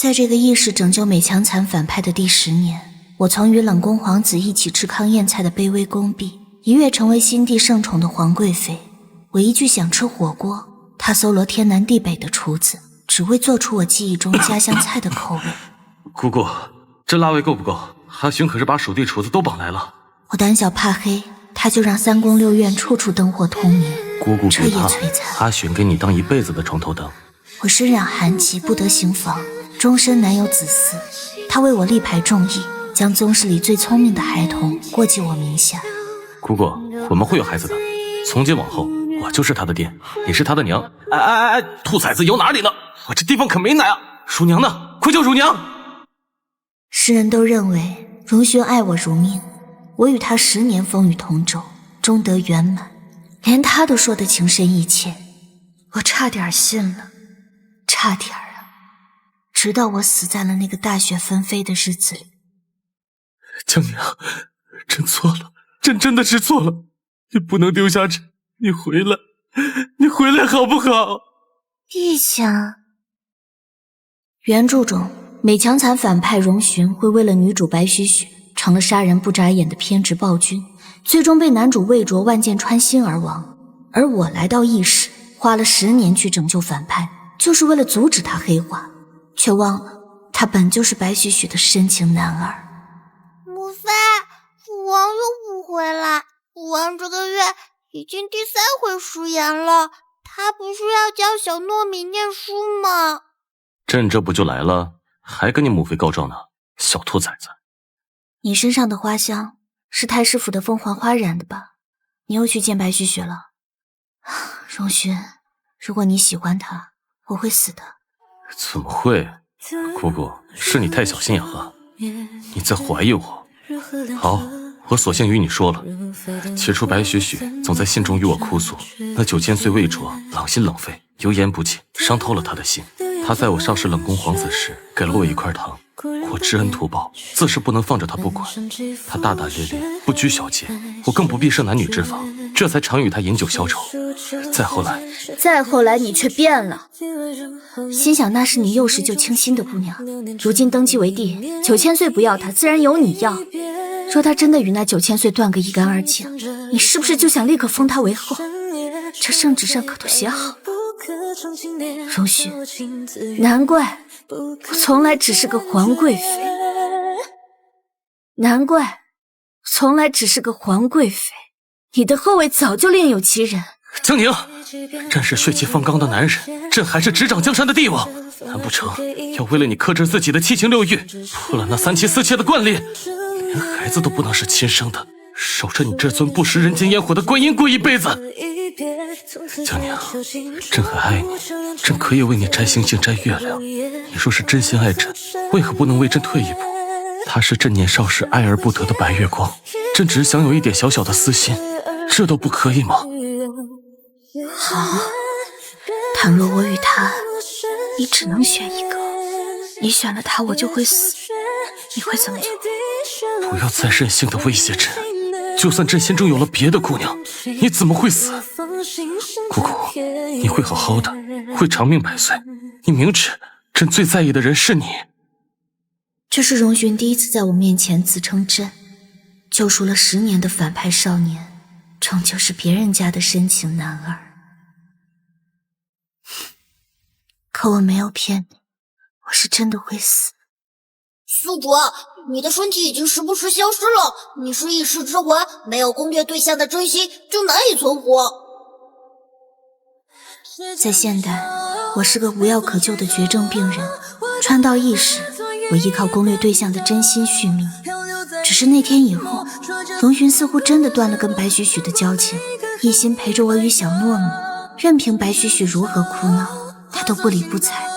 在这个意识拯救美强惨反派的第10年，我从与冷宫皇子一起吃糠咽菜的卑微宫婢，一跃成为心地圣宠的皇贵妃。我一句想吃火锅，他搜罗天南地北的厨子，只为做出我记忆中家乡菜的口味。姑姑，这辣味够不够？阿寻可是把蜀地厨子都绑来了。我胆小怕黑，他就让3宫6院处处灯火通明。姑姑这也摧残。阿寻给你当一辈子的床头灯。我身染寒疾，不得行房，终身难有子嗣。他为我力排众议，将宗室里最聪明的孩童过继我名下。姑姑，我们会有孩子的。从今往后，我就是他的爹，你是他的娘。哎，兔崽子有哪里呢？我这地方可没奶啊！乳娘呢？快叫乳娘！世人都认为荣勋爱我如命，我与他10年风雨同舟，终得圆满，连他都说得情深意切。我差点信了，差点啊！直到我死在了那个大雪纷飞的日子里。江娘，朕错了，朕真的是错了，你不能丢下朕，你回来好不好？陛下。原著中，美强惨反派荣勋会为了女主白许许成了杀人不眨眼的偏执暴君，最终被男主魏卓万箭穿心而亡。而我来到异世，花了10年去拯救反派，就是为了阻止他黑化，却忘了他本就是白许许的深情男儿。母妃，父王又不回来，父王这个月已经第3回食言了，他不是要教小糯米念书吗？朕这不就来了，还跟你母妃告状呢，小兔崽子。你身上的花香是太师府的凤凰花染的吧？你又去见白许许了。荣勋，如果你喜欢他，我会死的。怎么会？姑姑，是你太小心眼了，你在怀疑我。好，我索性与你说了。起初白许许总在信中与我哭诉，那9000岁魏卓冷心冷肺，油盐不进，伤透了他的心。他在我上世冷宫皇子时给了我一块糖，我知恩图报，自是不能放着他不管。他大大咧咧，不拘小节，我更不必设男女之防，这才常与他饮酒消愁。再后来你却变了，心想那是你幼时就倾心的姑娘，如今登基为帝，9000岁不要她，自然由你要。若他真的与那9000岁断个一干二净，你是不是就想立刻封他为后？这圣旨上可都写好了。荣勋，难怪我从来只是个皇贵妃，你的后位早就另有其人。江宁，朕是血气方刚的男人，朕还是执掌江山的帝王，难不成要为了你克制自己的7情6欲，破了那3妻4妾的惯例，连孩子都不能是亲生的，守着你这尊不食人间烟火的观音过一辈子？江宁，朕还爱你，朕可以为你摘星星摘月亮，你若是真心爱朕，为何不能为朕退一步？他是朕年少时爱而不得的白月光，朕只想有一点小小的私心，这都不可以吗？好，倘若我与他，你只能选一个，你选了他我就会死，你会怎么做？不要再任性的威胁朕，就算朕心中有了别的姑娘，你怎么会死？姑姑，你会好好的，会长命百岁，你明知朕最在意的人是你。这是荣勋第一次在我面前自称朕，救赎了10年的反派少年，终究是别人家的深情男儿。可我没有骗你，我是真的会死。宿主，你的身体已经时不时消失了，你是一世之魂，没有攻略对象的真心就难以存活。在现代，我是个无药可救的绝症病人，穿到异世，我依靠攻略对象的真心续命。只是那天以后，荣勋似乎真的断了跟白许许的交情，一心陪着我与小糯米，任凭白许许如何哭闹，他都不理不睬。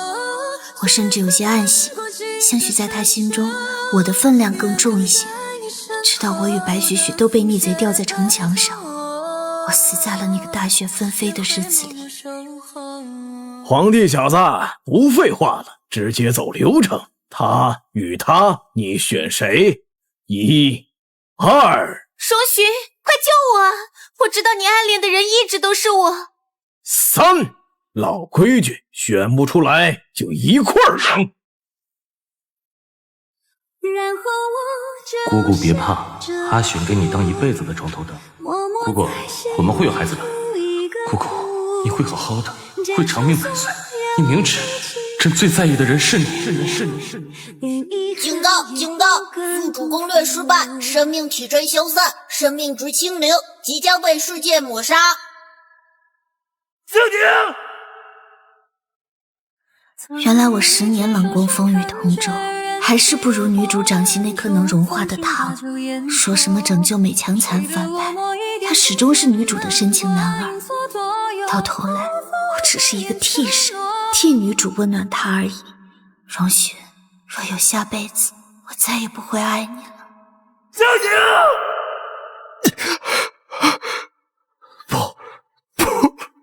我甚至有些暗喜，兴许在他心中，我的分量更重一些。直到我与白许许都被逆贼吊在城墙上，我死在了那个大雪纷飞的日子里。皇帝小子，不废话了，直接走流程。他与他，你选谁？1、2。荣勋，快救我啊！我知道你暗恋的人一直都是我。3，老规矩，选不出来就一块扔。姑姑别怕，阿雪给你当一辈子的床头灯。姑姑，我们会有孩子的。姑姑，你会好好的，会长命百岁。你明知朕最在意的人是你。警告！警告！宿主攻略失败，生命体征消散，生命值清零，即将被世界抹杀。静静！原来我10年冷宫风雨同舟，还是不如女主掌心那颗能融化的糖。说什么拯救美强惨反派，他始终是女主的深情男儿。到头来，我只是一个替身，替女主温暖她而已。荣雪，若有下辈子，我再也不会爱你了。静静！不，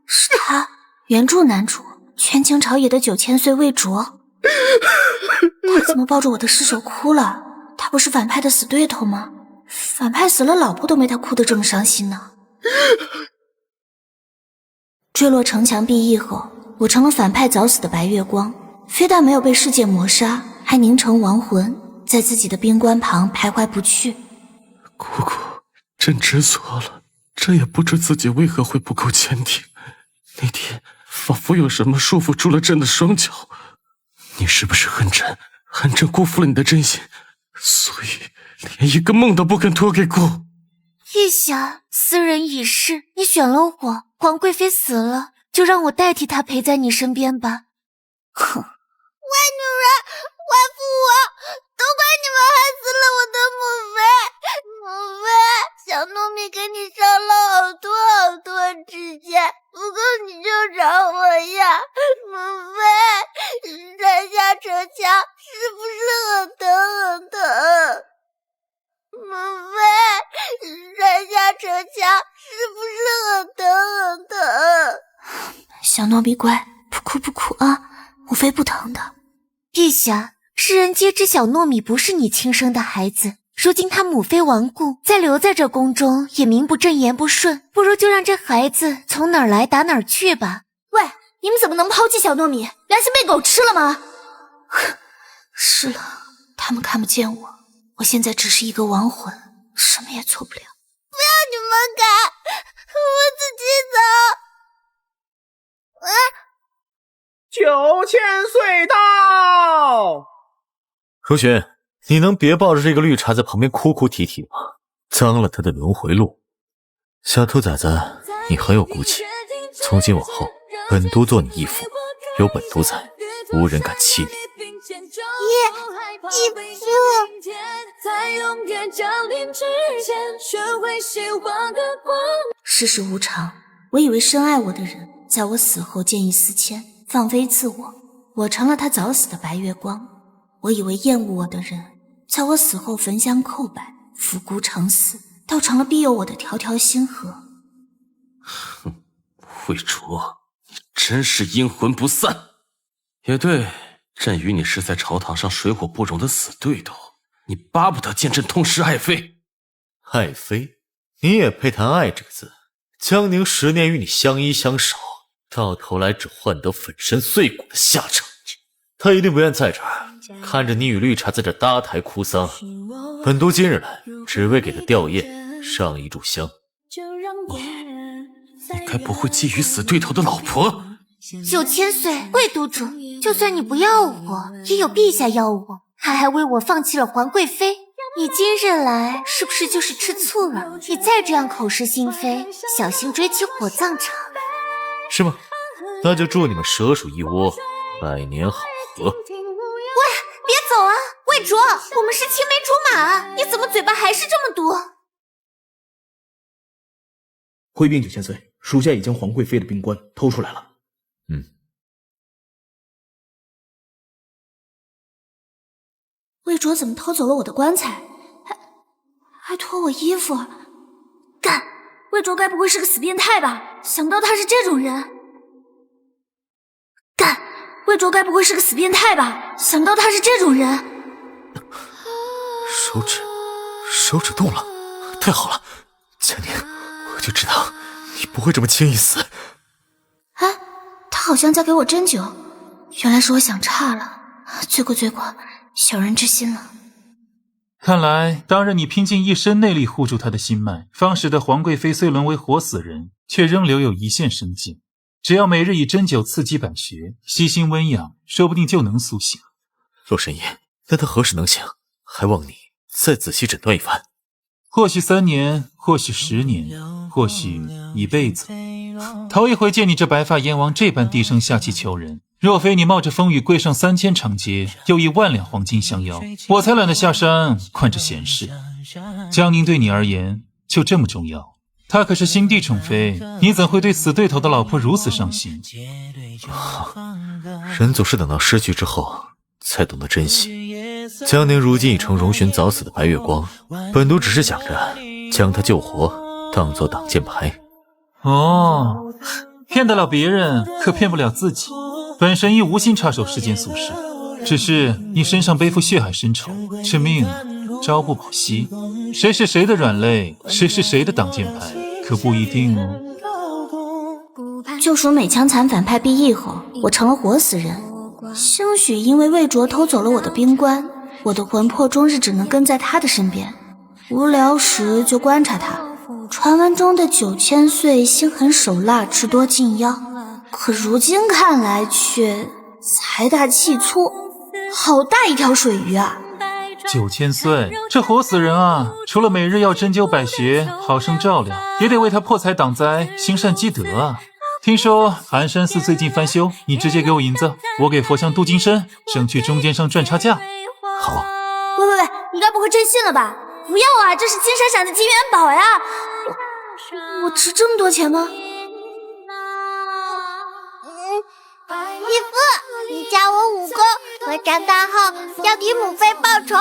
是他，原著男主，权倾朝野的9000岁魏卓。他怎么抱着我的尸首哭了？他不是反派的死对头吗？反派死了，老婆都没他哭得这么伤心呢。坠落城墙壁役后，我成了反派早死的白月光，非但没有被世界磨杀，还凝成亡魂，在自己的冰棺旁徘徊不去。姑姑，朕知错了，朕也不知自己为何会不够坚定。那天仿佛有什么束缚住了朕的双脚。你是不是恨朕？恨朕辜负了你的真心，所以连一个梦都不肯托给姑。陛下，斯人已逝，你选了我，皇贵妃死了，就让我代替她陪在你身边吧。哼，坏女人，还负我！都怪你们害死了我的母妃！母妃，小糯米给你烧了好多好多指甲，不够你就找我呀！母妃，摘下城墙是不是很疼很疼？母妃，摘下城墙是不是很疼很疼？小糯米乖，不哭不哭啊，母妃不疼的。陛下，世人皆知小糯米不是你亲生的孩子，如今他母妃亡故，再留在这宫中也名不正言不顺，不如就让这孩子从哪儿来打哪儿去吧。喂，你们怎么能抛弃小糯米？良心被狗吃了吗？是了，他们看不见我，我现在只是一个亡魂，什么也做不了。不要你们赶，我自己走。9000岁到！如雪，你能别抱着这个绿茶在旁边哭哭啼啼吗？脏了他的轮回路。小兔崽子，你很有骨气，从今往后，本都做你义父，有本都在，无人敢欺你。义父。世事无常，我以为深爱我的人，在我死后见异思迁，放飞自我，我成了他早死的白月光。我以为厌恶我的人，在我死后焚香叩拜，伏孤成死，倒成了庇佑我的条条星河。哼，魏卓，你真是阴魂不散。也对，朕与你是在朝堂上水火不容的死对头，你巴不得见朕痛失爱妃。爱妃？你也配谈爱这个字？江宁10年与你相依相守，到头来只换得粉身碎骨的下场。他一定不愿在这儿看着你与绿茶在这搭台哭丧。本都今日来，只为给他吊唁，上一炷香。你该不会觊觎死对头的老婆？9000岁，魏督主，就算你不要我，也有陛下要我，还为我放弃了皇贵妃。你今日来，是不是就是吃醋了？你再这样口是心非，小心追起火葬场。是吗？那就祝你们蛇鼠一窝，百年好合。喂，别走啊，魏卓，我们是青梅竹马，你怎么嘴巴还是这么毒？回禀9000岁，属下已将皇贵妃的冰棺偷出来了。魏卓怎么偷走了我的棺材？还脱我衣服？干！魏卓该不会是个死变态吧？想不到他是这种人。干！魏卓该不会是个死变态吧？想不到他是这种人。手指动了，太好了！江宁，我就知道你不会这么轻易死。啊，他好像在给我针灸，原来是我想差了，罪过，小人之心了。看来当日你拼尽一身内力护住她的心脉，方使得皇贵妃虽沦为活死人，却仍留有一线生机。只要每日以针灸刺激百穴，悉心温养，说不定就能苏醒。洛神医，那他何时能醒？还望你再仔细诊断一番。或许3年，或许10年，或许一辈子。头一回见你这白发阎王这般低声下气求人，若非你冒着风雨跪上3000长阶，又以10000两黄金相邀，我才懒得下山管这闲事。江宁对你而言就这么重要？她可是心地宠妃，你怎会对死对头的老婆如此上心？人总是等到失去之后才懂得珍惜。江宁如今已成荣寻早死的白月光，本都只是想着将他救活，当作挡箭牌。哦，骗得了别人，可骗不了自己。本神医无心插手世间俗事，只是你身上背负血海深仇，这命朝不保夕，谁是谁的软肋，谁是谁的挡箭牌，可不一定哦。就属美强残反派毕业后，我成了活死人。兴许因为魏卓偷走了我的冰棺，我的魂魄终日只能跟在他的身边，无聊时就观察他。传闻中的9000岁心狠手辣，智多禁药，可如今看来却财大气粗，好大一条水鱼啊！9000岁，这活死人啊，除了每日要针灸百穴，好生照料，也得为他破财挡灾，行善积德啊。听说寒山寺最近翻修，你直接给我银子，我给佛像镀金身，省去中间商赚差价。好。喂，你该不会真信了吧？不要啊，这是金闪闪的金元宝呀！我值这么多钱吗？义父，你教我武功，我长大后要替母妃报仇。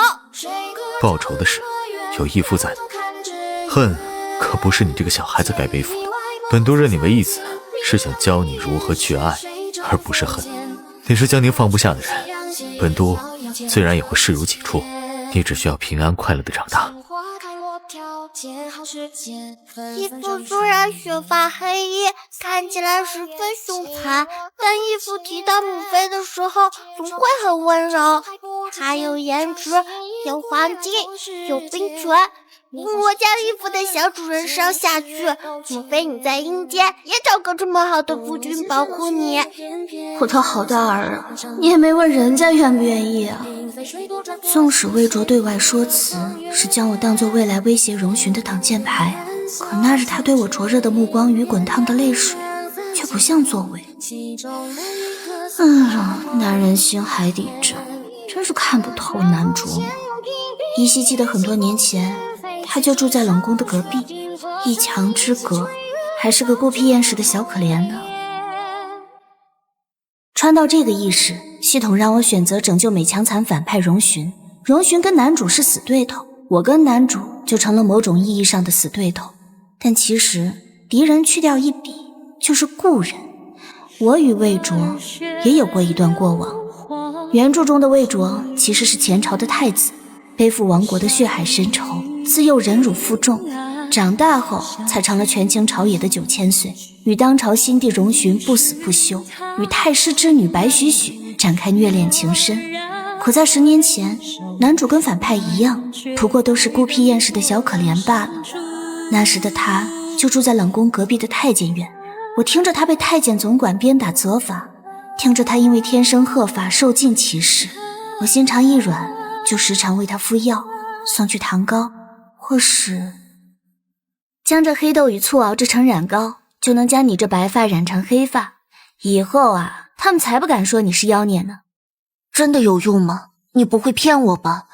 报仇的事有义父在的，恨可不是你这个小孩子该背负的。本都认你为义子，是想教你如何去爱，而不是恨。你是江宁放不下的人，本都自然也会视如己出。你只需要平安快乐的长大。义父虽然雪发黑衣，看起来十分凶残，但义父提到母妃的时候总会很温柔。他有颜值，有黄金，有冰泉。我将义父的小主人烧下去，母妃你在阴间也找个这么好的夫君保护你。我的好大儿啊，你也没问人家愿不愿意啊。纵使魏卓对外说辞是将我当作未来威胁荣寻的挡箭牌，可那日他对我灼热的目光与滚烫的泪水却不像作为。男人心海底针，真是看不透难琢磨。依稀记得很多年前他就住在冷宫的隔壁，一墙之隔，还是个孤僻厌世的小可怜呢。穿到这个意识，系统让我选择拯救美强残反派荣寻。荣寻跟男主是死对头，我跟男主就成了某种意义上的死对头。但其实敌人去掉一笔就是故人。我与魏卓也有过一段过往。原著中的魏卓其实是前朝的太子，背负亡国的血海深仇，自幼忍辱负重，长大后才成了权倾朝野的9000岁，与当朝新帝荣寻不死不休，与太师之女白许许展开虐恋情深。可在10年前，男主跟反派一样，不过都是孤僻厌世的小可怜罢了。那时的他就住在冷宫隔壁的太监院，我听着他被太监总管鞭打责罚，听着他因为天生鹤发受尽歧视，我心肠一软，就时常为他敷药，送去糖膏，或是将这黑豆与醋熬制成染膏，就能将你这白发染成黑发。以后啊，他们才不敢说你是妖孽呢。真的有用吗？你不会骗我吧？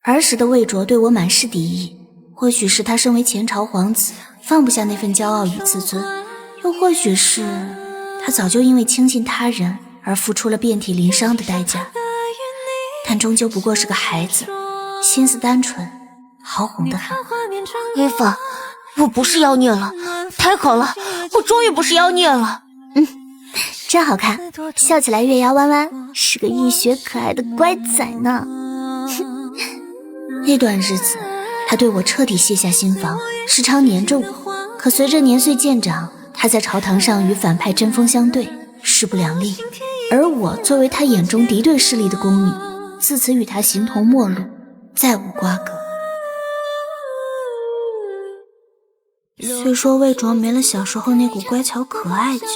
儿时的魏卓对我满是敌意，或许是他身为前朝皇子放不下那份骄傲与自尊，又或许是他早就因为轻信他人而付出了遍体鳞伤的代价。但终究不过是个孩子，心思单纯，好哄得很。伊凡，我不是妖孽了，太好了，我终于不是妖孽了。真好看，笑起来月牙弯弯，是个浴血可爱的乖仔呢。那段日子，他对我彻底卸下心防，时常黏着我。可随着年岁渐长，他在朝堂上与反派针锋相对，势不两立。而我作为他眼中敌对势力的宫女，自此与他形同陌路，再无瓜葛。虽说魏卓没了小时候那股乖巧可爱劲，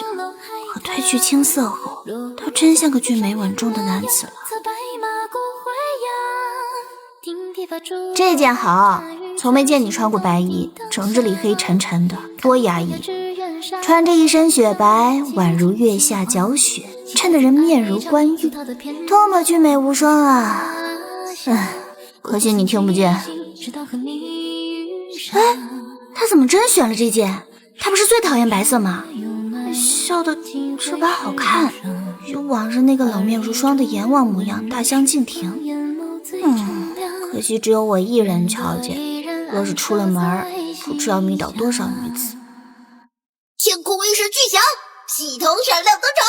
可褪去青涩后，他真像个俊美稳重的男子了。这件好，从没见你穿过白衣，整日里黑沉沉的，多压抑。穿着一身雪白，宛如月下皎雪，衬得人面如冠玉，多么俊美无双啊！可惜你听不见。他怎么真选了这件？他不是最讨厌白色吗？笑得这般好看，与往日那个冷面如霜的阎王模样大相径庭。可惜只有我一人瞧见，若是出了门，不知要迷倒多少女子。天空一声巨响，系统闪亮登场。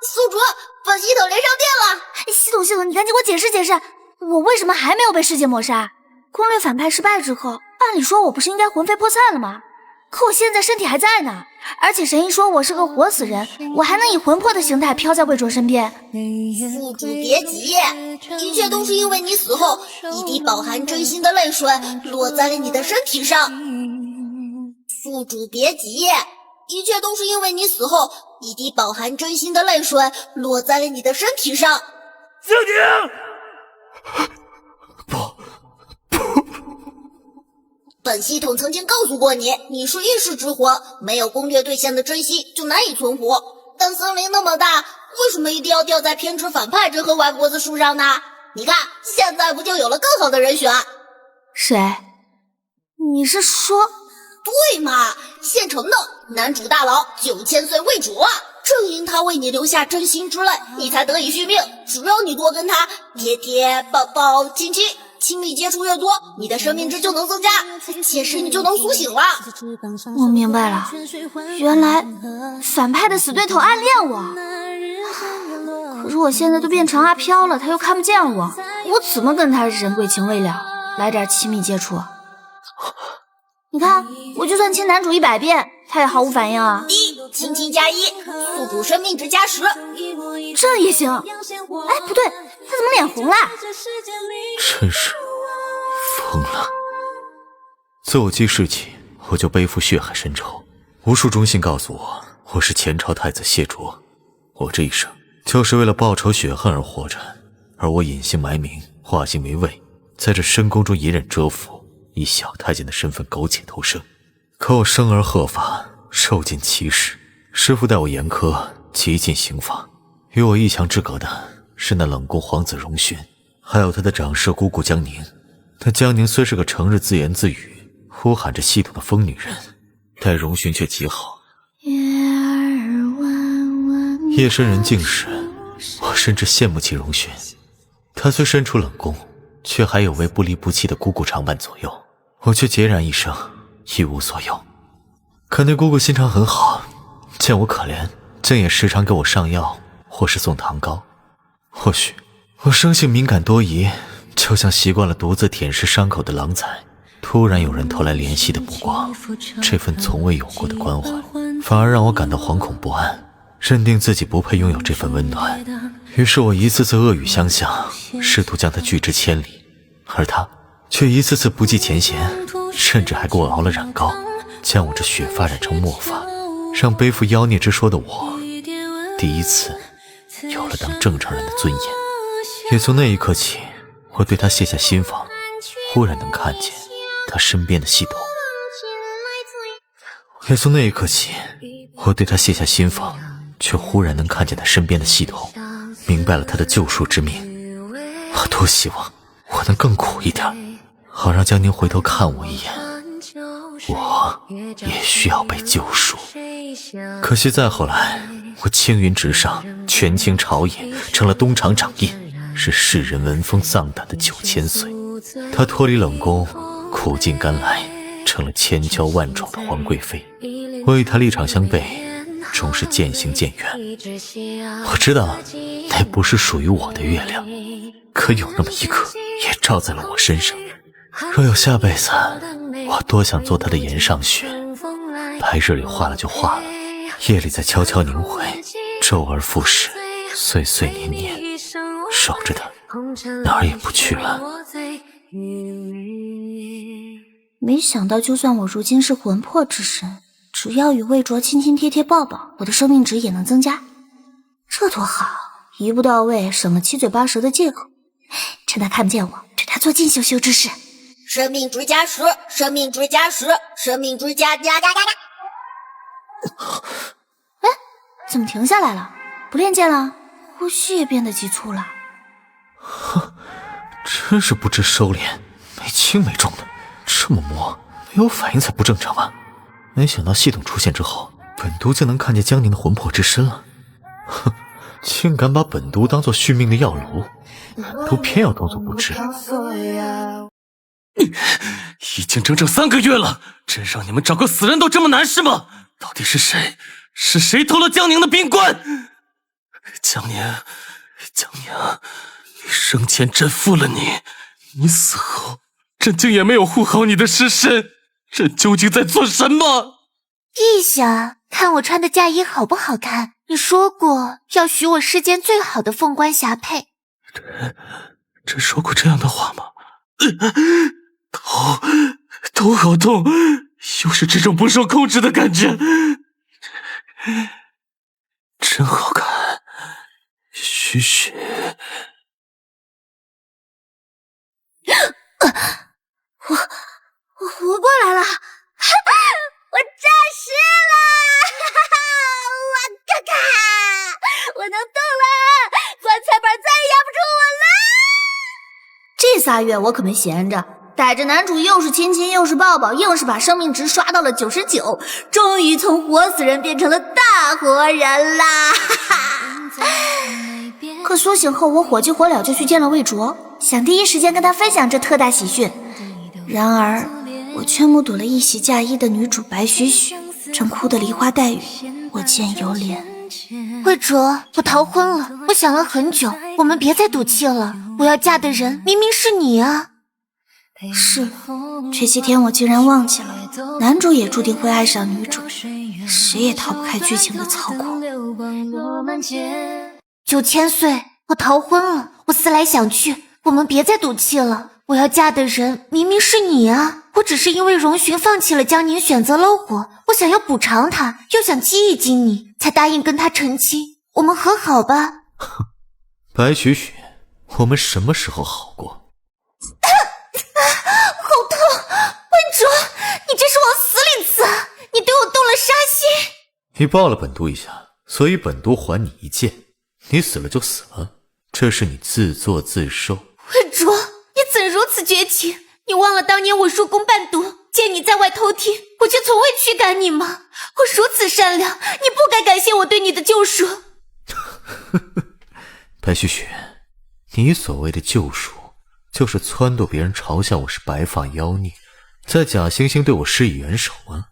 宿主，本系统连上电了。系统，你赶紧给我解释解释，我为什么还没有被世界抹杀？攻略反派失败之后，按理说我不是应该魂飞魄散了吗？可我现在身体还在呢，而且神医说我是个活死人，我还能以魂魄的形态飘在魏卓身边。宿主别急，一切都是因为你死后，一滴饱含真心的泪水落在了你的身体上。宿主别急，一切都是因为你死后，一滴饱含真心的泪水落在了你的身体上。静宁！本系统曾经告诉过你，你是意识之魂，没有攻略对象的真心就难以存活。但森林那么大，为什么一定要吊在偏执反派这棵歪脖子树上呢？你看，现在不就有了更好的人选？谁？你是说？对嘛，县城的男主大佬9000岁魏卓啊，正因他为你留下真心之泪，你才得以续命。只要你多跟他贴贴抱抱亲亲，亲密接触越多，你的生命值就能增加，届时你就能苏醒了。我明白了，原来反派的死对头暗恋我。可是我现在都变成阿飘了，他又看不见我，我怎么跟他人贵情未了，来点亲密接触？你看，我就算亲男主100遍，他也毫无反应啊。亲亲加1，宿主生命值加10，这也行？哎，不对，他怎么脸红了？真是疯了！自我记事起，我就背负血海深仇，无数忠信告诉我，我是前朝太子谢卓，我这一生就是为了报仇雪恨而活着，而我隐姓埋名，化形为魏，在这深宫中隐忍蛰伏，以小太监的身份苟且偷生。可我生而鹤发，受尽歧视，师父待我严苛，极尽刑罚。与我一墙之隔的是那冷宫皇子荣勋，还有他的长舍姑姑江宁。但江宁虽是个成日自言自语，呼喊着系统的疯女人，待荣勋却极好。夜深人静时，我甚至羡慕起荣勋。他虽身处冷宫，却还有位不离不弃的姑姑常伴左右，我却孑然一生，一无所有。可那姑姑心肠很好，见我可怜，竟也时常给我上药或是送糖糕。或许我生性敏感多疑，就像习惯了独自舔舐伤口的狼崽，突然有人投来怜惜的目光，这份从未有过的关怀反而让我感到惶恐不安，认定自己不配拥有这份温暖。于是我一次次恶语相向，试图将他拒之千里，而他却一次次不计前嫌，甚至还给我熬了染膏，将我这雪发染成墨发，让背负妖孽之说的我第一次有了当正常人的尊严。也从那一刻起，我对他卸下心防，忽然能看见他身边的系统。也从那一刻起，我对他卸下心防，却忽然能看见他身边的系统，明白了他的救赎之命。我多希望我能更苦一点，好让江宁回头看我一眼，我也需要被救赎。可惜再后来，我青云直上，权倾朝野，成了东厂掌印，是世人闻风丧胆的9000岁。他脱离冷宫，苦尽甘来，成了千娇万宠的皇贵妃。我与他立场相悖，终是渐行渐远。我知道那不是属于我的月亮，可有那么一颗也照在了我身上。若有下辈子，我多想做他的颜上雪，白日里化了就化了，夜里再悄悄凝回，周而复始，岁岁年年，守着他，哪儿也不去了。没想到就算我如今是魂魄之身，只要与魏卓亲亲贴贴抱抱，我的生命值也能增加。这多好，一步到位，省了七嘴八舌的借口。趁他看不见我，对他做尽羞羞之事。生命值加10，生命值加10，生命值加。哎，怎么停下来了？不练剑了？呼吸也变得急促了。哼，真是不知收敛，没轻没重的，这么摸，没有反应才不正常吧？没想到系统出现之后，本都竟能看见江宁的魂魄之身了。哼，竟敢把本都当作续命的药炉，都偏要装作不知。已经整整3个月了，真让你们找个死人都这么难是吗？到底是谁？是谁偷了江宁的冰冠？江宁，你生前朕负了你，你死后，朕竟也没有护好你的尸身，朕究竟在做什么？陛下，看我穿的嫁衣好不好看？你说过要许我世间最好的凤冠霞帔。朕说过这样的话吗？头好痛，又是这种不受控制的感觉。真好看，许许。我活过来了，我诈尸了，哇咔咔，我能动了，棺材板再也压不住我了。这3月我可没闲着，逮着男主又是亲亲又是抱抱，硬是把生命值刷到了99，终于从活死人变成了大活人啦！哈哈。可苏醒后，我火急火燎就去见了魏卓，想第一时间跟他分享这特大喜讯。然而，我却目睹了一袭嫁衣的女主白许许，正哭得梨花带雨，我见犹怜。魏卓，我逃婚了，我想了很久，我们别再赌气了。我要嫁的人明明是你啊！是，这些天我竟然忘记了，男主也注定会爱上女主，谁也逃不开剧情的操控。9000岁，我逃婚了，我思来想去，我们别再赌气了。我要嫁的人明明是你啊！我只是因为荣寻放弃了江宁，选择了我，我想要补偿他，又想激一激你，才答应跟他成亲。我们和好吧？哼，白许许，我们什么时候好过？好痛！魏卓，你这是往死里刺，你对我动了杀心。你抱了本都一下，所以本都还你一剑。你死了就死了，这是你自作自受。魏卓，你怎如此绝情？你忘了当年我入宫伴读，见你在外偷听，我却从未驱赶你吗？我如此善良，你不该感谢我对你的救赎。白许许，你所谓的救赎，就是撺掇别人嘲笑我是白发妖孽，在假惺惺对我施以援手啊！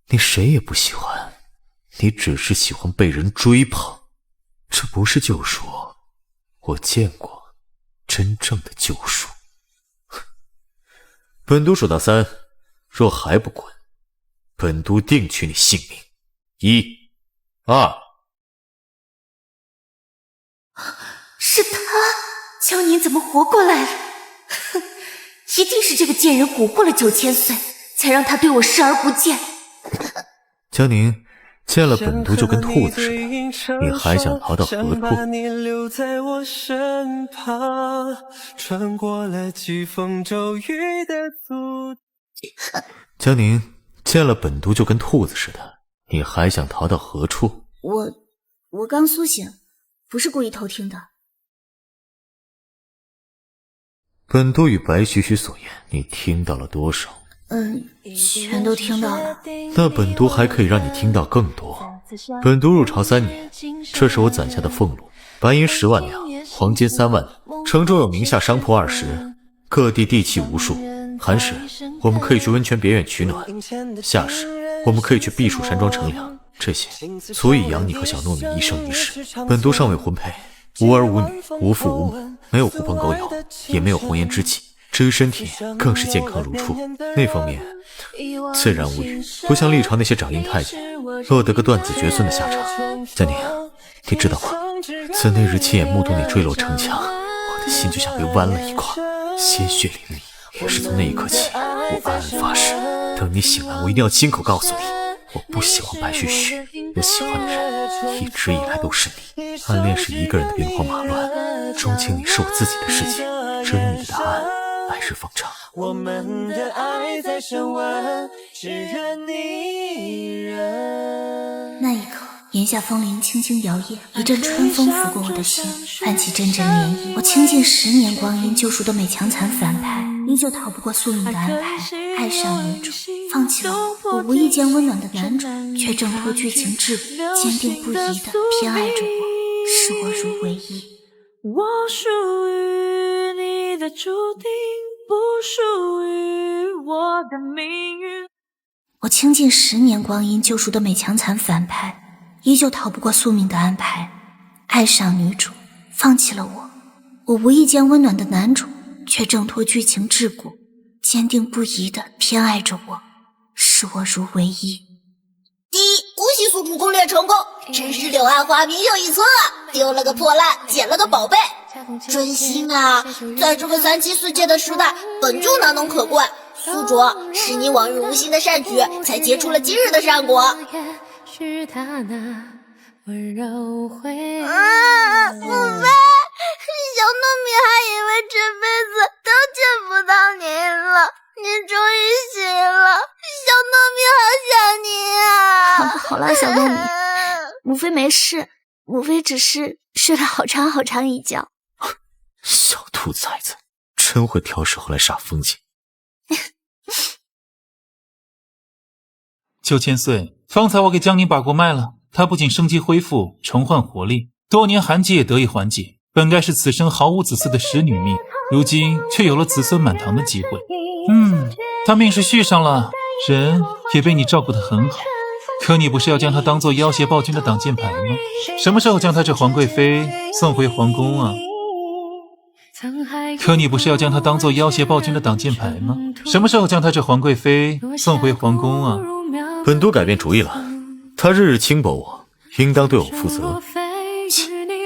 你谁也不喜欢，你只是喜欢被人追捧，这不是救赎，我见过真正的救赎。本都数到3，若还不滚，本都定取你性命。1、2。是他，江宁怎么活过来了？哼，一定是这个贱人蛊惑了9000岁，才让他对我视而不见。江宁见了本都就跟兔子似的，你还想逃到何处？江宁见了本都就跟兔子似的，你还想逃到何处？我刚苏醒，不是故意偷听的。本都与白许许所言，你听到了多少？全都听到了。那本都还可以让你听到更多。本都入朝3年，这是我攒下的俸禄，白银10万两，黄金3万两，城中有名下商铺20，各地地契无数。寒时，我们可以去温泉别院取暖；夏时，我们可以去避暑山庄乘凉。这些足以养你和小糯米一生一世。本都尚未婚配，无儿无女，无父无母，没有狐朋狗友，也没有红颜知己。至于身体，更是健康如初，那方面自然无语，不像历朝那些掌印太监落得个断子绝孙的下场。江宁，你知道吗？自那日亲眼目睹你坠落城墙，我的心就像被剜了一块，鲜血淋漓。也是从那一刻起，我暗暗发誓，等你醒来，我一定要亲口告诉你，我不喜欢白旭旭，我喜欢的人一直以来都是你。暗恋是一个人的兵荒马乱，钟情你是我自己的事情。至于你的答案，来日方长。我们的爱在升温，只愿你人。那一刻，檐下风铃轻轻摇曳，一阵春风拂过我的心，泛起阵阵涟漪。我倾尽10年光阴救赎的美强惨反派，依旧逃不过宿命的安排，爱上女主，放弃了我。我无意间温暖的男主，却挣脱剧情桎梏，坚定不移的偏爱着我，视我如唯一。我属于你的注定，不属于我的命运。我倾尽10年光阴救赎的美强惨反派，依旧逃不过宿命的安排，爱上女主，放弃了我。我无意间温暖的男主，却挣脱剧情桎梏，坚定不移地偏爱着我，视我如唯一。第一，恭喜宿主攻略成功，真是柳暗花明又一村啊！丢了个破烂，捡了个宝贝，真心啊！在这个3妻4妾的时代，本就难能可贵。宿主，是你往日无心的善举，才结出了今日的善果。是他那温柔回忆。母妃，小糯米还以为这辈子都见不到您了，您终于醒了，小糯米好想您啊！好了，小糯米，母妃没事，母妃只是睡了好长好长一觉。小兔崽子，真会挑时候来煞风景。9000岁，方才我给江宁把过脉了，他不仅生机恢复，重焕活力，多年寒疾也得以缓解。本该是此生毫无子嗣的使女命，如今却有了子孙满堂的机会。他命是续上了，人也被你照顾得很好。可你不是要将他当做要挟暴君的挡箭牌吗？什么时候将他这皇贵妃送回皇宫啊？可你不是要将他当做要挟暴君的挡箭牌吗？什么时候将他这皇贵妃送回皇宫啊？本都改变主意了，他日日轻薄我，应当对我负责。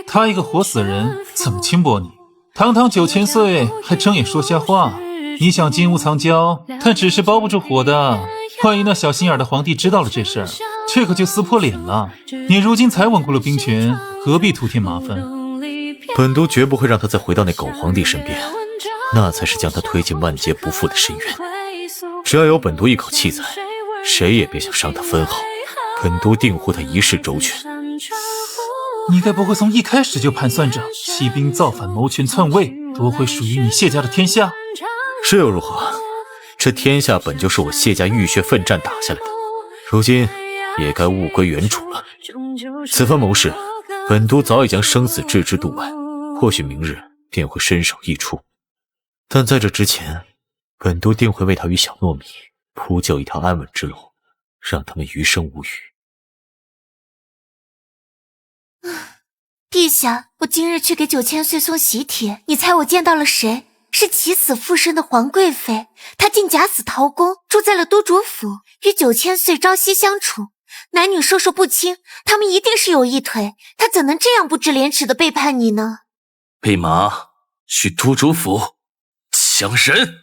他一个活死人，怎么轻薄你？堂堂9000岁，还睁眼说瞎话。你想金屋藏娇，但只是包不住火的。万一那小心眼的皇帝知道了这事儿，这可就撕破脸了。你如今才稳固了兵权，何必徒添麻烦？本都绝不会让他再回到那狗皇帝身边，那才是将他推进万劫不复的深渊。只要有本都一口气在，谁也别想伤他分毫。本都定护他一世周全。你该不会从一开始就盘算着起兵造反、谋权篡位，夺回属于你谢家的天下？是又如何？这天下本就是我谢家浴血奋战打下来的，如今也该物归原主了。此番谋事，本都早已将生死置之度外，或许明日便会身首异处。但在这之前，本都定会为他与小糯米铺就一条安稳之路，让他们余生无虞。陛下，我今日去给9000岁送喜帖，你猜我见到了谁？是起死复生的皇贵妃，她竟假死逃宫，住在了都卓府，与9000岁朝夕相处，男女授受不亲，他们一定是有一腿，她怎能这样不知廉耻的背叛你呢？备马去都卓府抢人。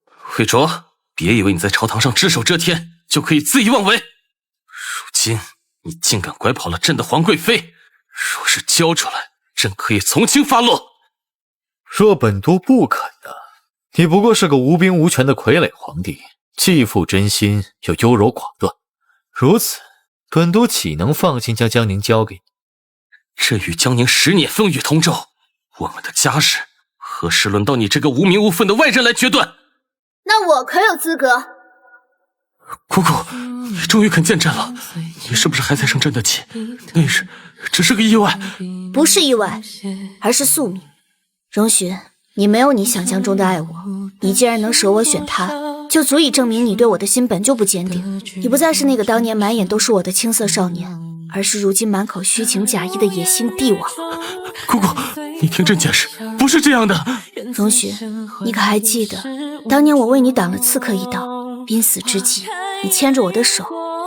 慧卓，别以为你在朝堂上只手遮天就可以恣意妄为，如今你竟敢拐跑了朕的皇贵妃，若是交出来，朕可以从轻发落。若本都不肯的，你不过是个无兵无权的傀儡皇帝，既负真心又优柔寡断，如此，本都岂能放心将江宁交给你？这与江宁10年风雨同舟，我们的家事何时轮到你这个无名无分的外人来决断？那我可有资格？姑姑，你终于肯见朕了，你是不是还在生朕的气？那日只是个意外。不是意外，而是宿命。荣寻，你没有你想象中的爱我，你既然能舍我选他，就足以证明你对我的心本就不坚定。你不再是那个当年满眼都是我的青涩少年，而是如今满口虚情假意的野心帝王。姑姑，你听朕解释，不是这样的。荣寻，你可还记得当年我为你挡了刺客一刀，濒死之际，你牵着我的手，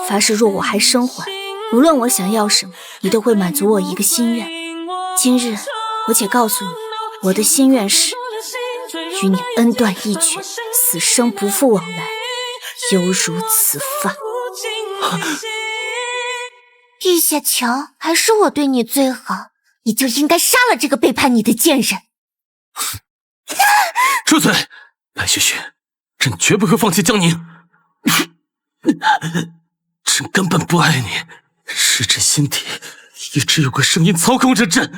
发誓若我还生还，无论我想要什么，你都会满足我一个心愿。今日我且告诉你，我的心愿是与你恩断义绝，此生不复往来，犹如此发。玉雪球，还是我对你最好，你就应该杀了这个背叛你的贱人。住嘴！白雪雪，朕绝不会放弃江宁。朕根本不爱你，是朕心底一直有个声音操控着朕。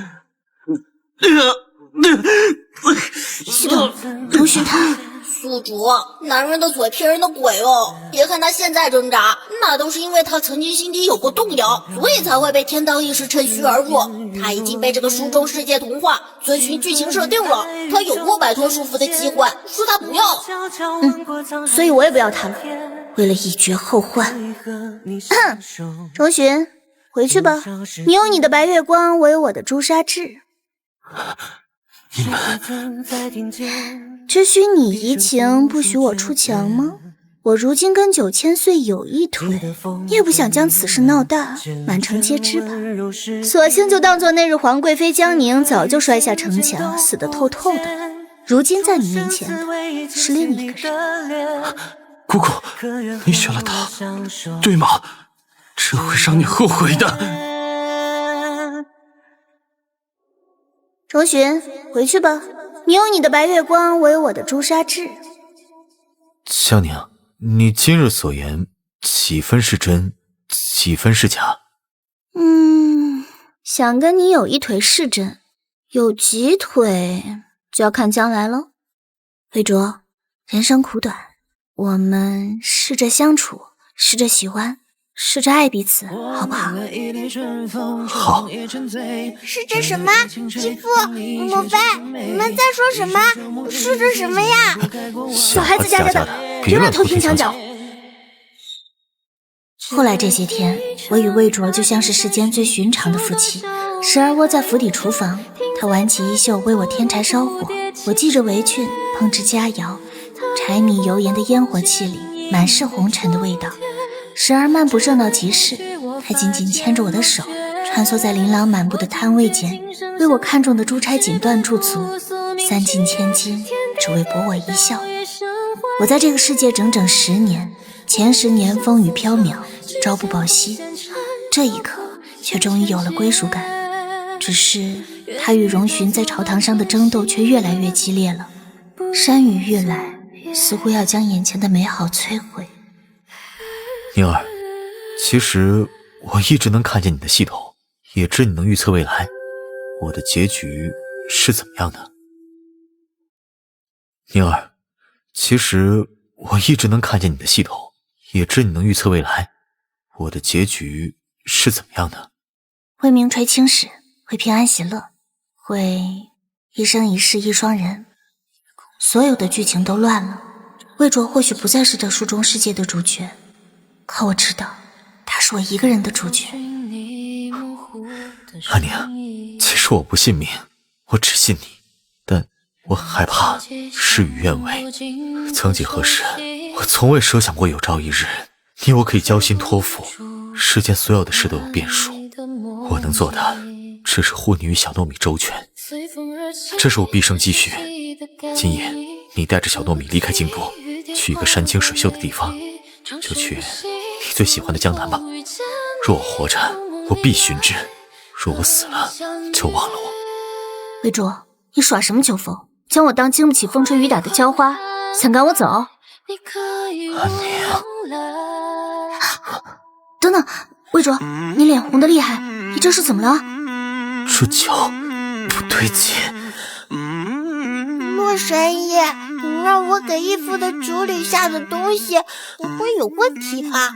系统，容许他。宿主，男人的嘴骗人的鬼哦！别看他现在挣扎，那都是因为他曾经心底有过动摇，所以才会被天道意识趁虚而入。他已经被这个书中世界同化，遵循剧情设定了，他有过摆脱束缚的机会，说他不要。所以我也不要他了，为了以绝后患。周巡，回去吧，你有你的白月光，我有我的朱砂痣。你们只许你移情，不许我出墙吗？我如今跟9000岁有一腿，你也不想将此事闹大，满城皆知吧？索性就当做那日皇贵妃江宁早就摔下城墙，死得透透的。如今在你面前的是另一个人。姑姑，你选了他，对吗？朕会让你后悔的。周巡，回去吧，你有你的白月光，我有我的朱砂痣。江宁，你今日所言几分是真，几分是假？想跟你有一腿是真，有几腿就要看将来了。魏卓，人生苦短，我们试着相处，试着喜欢，试着爱彼此，好不好？好。试着什么？义父，母妃，你们在说什么？试着什么呀？小孩子家家的，别乱偷听墙角。后来这些天，我与魏卓就像是世间最寻常的夫妻，时而窝在府邸厨房，他挽起衣袖为我添柴烧火，我系着围裙烹制佳肴，柴米油盐的烟火气里满是红尘的味道。时而漫步热闹集市，他紧紧牵着我的手，穿梭在琳琅满目的摊位间，为我看中的珠钗锦缎驻足，三尽千金，只为博我一笑。我在这个世界整整10年，前10年风雨飘渺，朝不保夕，这一刻却终于有了归属感。只是他与荣寻在朝堂上的争斗却越来越激烈了，山雨欲来，似乎要将眼前的美好摧毁。宁儿，其实我一直能看见你的系统，也知你能预测未来，我的结局是怎么样的？宁儿，其实我一直能看见你的系统，也知你能预测未来，我的结局是怎么样的？会名垂青史，会平安喜乐，会一生一世一双人。所有的剧情都乱了，魏卓或许不再是这书中世界的主角，可我知道他是我一个人的主角。阿宁，其实我不信命，我只信你，但我很害怕事与愿违。曾几何时，我从未设想过有朝一日你我可以交心托付，世间所有的事都有变数，我能做的只是护你与小糯米周全，这是我毕生积蓄。今夜你带着小糯米离开京都，去一个山清水秀的地方，就去你最喜欢的江南吧。若我活着，我必寻之；若我死了，就忘了我。魏卓，你耍什么秋风？将我当经不起风吹雨打的娇花，想赶我走？阿宁，等等，魏卓，你脸红得厉害，你这是怎么了？这酒不对劲。洛神爷，你让我给义父的酒里下的东西不会有问题吧？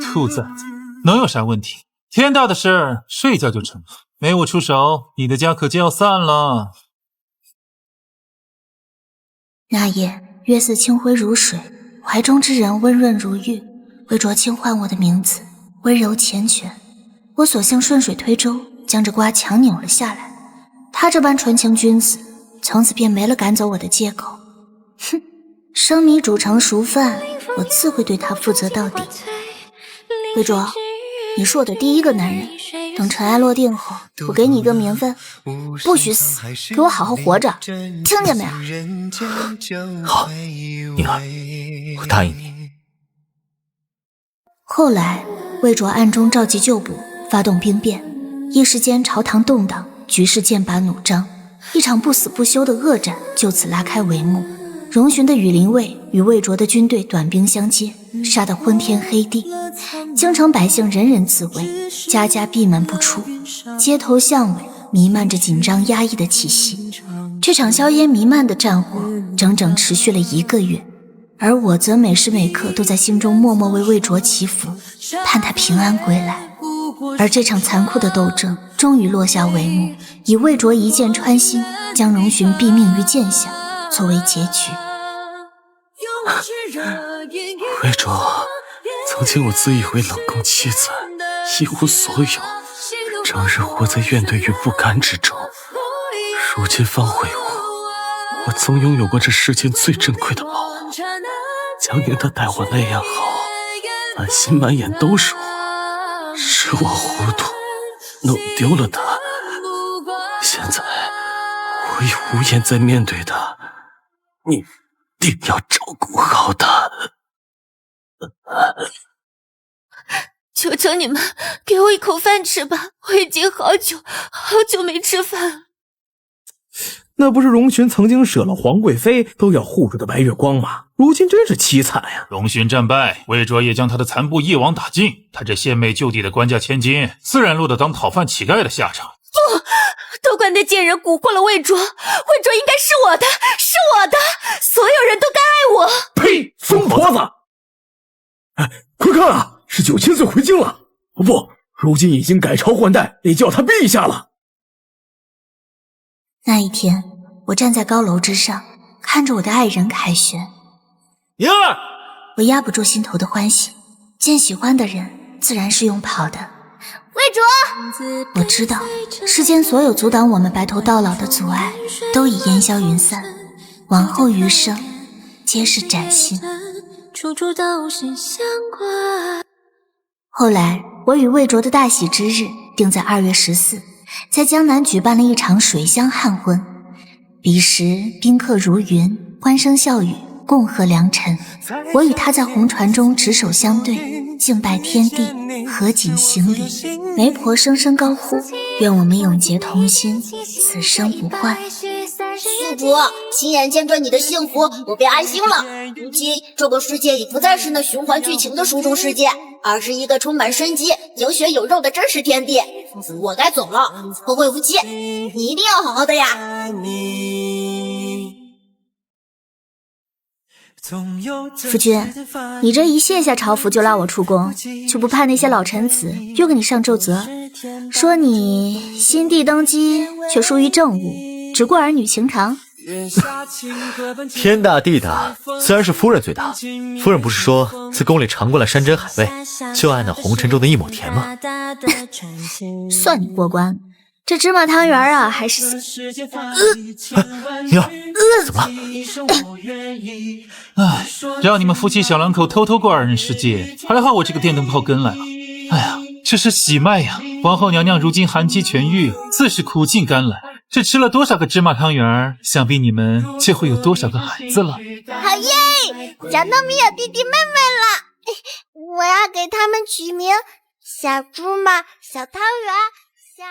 兔崽子，能有啥问题？天大的事儿，睡觉就成。没我出手，你的家可就要散了。那夜月色清辉如水，怀中之人温润如玉。魏卓轻唤我的名字，温柔缱绻。我索性顺水推舟，将这瓜强扭了下来。他这般纯情君子，从此便没了赶走我的借口。哼，生米煮成熟饭，我自会对他负责到底。魏卓，你是我的第一个男人，等尘埃落定后，我给你一个名分，不许死，给我好好活着，听见没有？好，宁儿，我答应你。后来，魏卓暗中召集旧部，发动兵变，一时间朝堂动荡，局势剑拔弩张，一场不死不休的恶战就此拉开帷幕。荣巡的羽林卫与魏卓的军队短兵相接，杀得昏天黑地，京城百姓人人自危，家家闭门不出，街头巷尾弥漫着紧张压抑的气息。这场硝烟弥漫的战火整整持续了1个月，而我则每时每刻都在心中默默为魏卓祈福，盼他平安归来。而这场残酷的斗争终于落下帷幕，以魏卓一剑穿心，将荣巡毙命于剑下作为结局。魏卓，曾经我自以为冷宫凄惨，一无所有，整日活在怨怼与不甘之中。如今方悔我曾拥有过这世间最珍贵的宝物，江宁他待我那样好，满心满眼都是我，是我糊涂，弄丢了他。现在我已无颜再面对他，你定要照顾好他。求求你们给我一口饭吃吧，我已经好久没吃饭了。那不是荣巡曾经舍了皇贵妃都要护住的白月光吗？如今真是凄惨呀！荣巡战败，魏卓也将他的残部一网打尽，他这献媚就地的官家千金，自然落得当讨饭乞丐的下场。不，都怪那贱人蛊惑了魏卓，魏卓应该是我的，是我的，所有人都该爱我。呸！疯婆子！哎，快看啊，是9000岁回京了！不，如今已经改朝换代，得叫他陛下了。那一天，我站在高楼之上，看着我的爱人凯旋。宁儿，我压不住心头的欢喜，见喜欢的人，自然是用跑的。魏卓，我知道，世间所有阻挡我们白头到老的阻碍，都已烟消云散，往后余生，皆是崭新。处处都是相关。后来，我与魏卓的大喜之日定在2月14，在江南举办了一场水乡汉婚。彼时宾客如云，欢声笑语，共贺良辰。我与他在红船中执手相对，敬拜天地，合颈行礼。媒婆声声高呼，愿我们永结同心，此生不换。素婆，亲眼见证你的幸福，我便安心了。如今这个世界已不再是那循环剧情的书中世界，而是一个充满生机、有血有肉的真实天地。我该走了，后会无期，你一定要好好的呀。夫君，你这一卸下朝服就拉我出宫，就不怕那些老臣子又给你上奏折，说你新帝登基却疏于政务，只顾儿女情长？天大地大，自然是夫人最大。夫人不是说在宫里尝惯了山珍海味，就爱那红尘中的一抹甜吗？算你过关。这芝麻汤圆啊，还是宁儿，怎么了？唉，让你们夫妻小两口偷偷过二人世界，还好我这个电灯泡跟来了。哎呀，这是喜脉呀！皇后娘娘如今寒疾痊愈，自是苦尽甘来。这吃了多少个芝麻汤圆，想必你们就会有多少个孩子了。好耶！小糯米有弟弟妹妹了，我要给他们取名小芝麻、小汤圆、小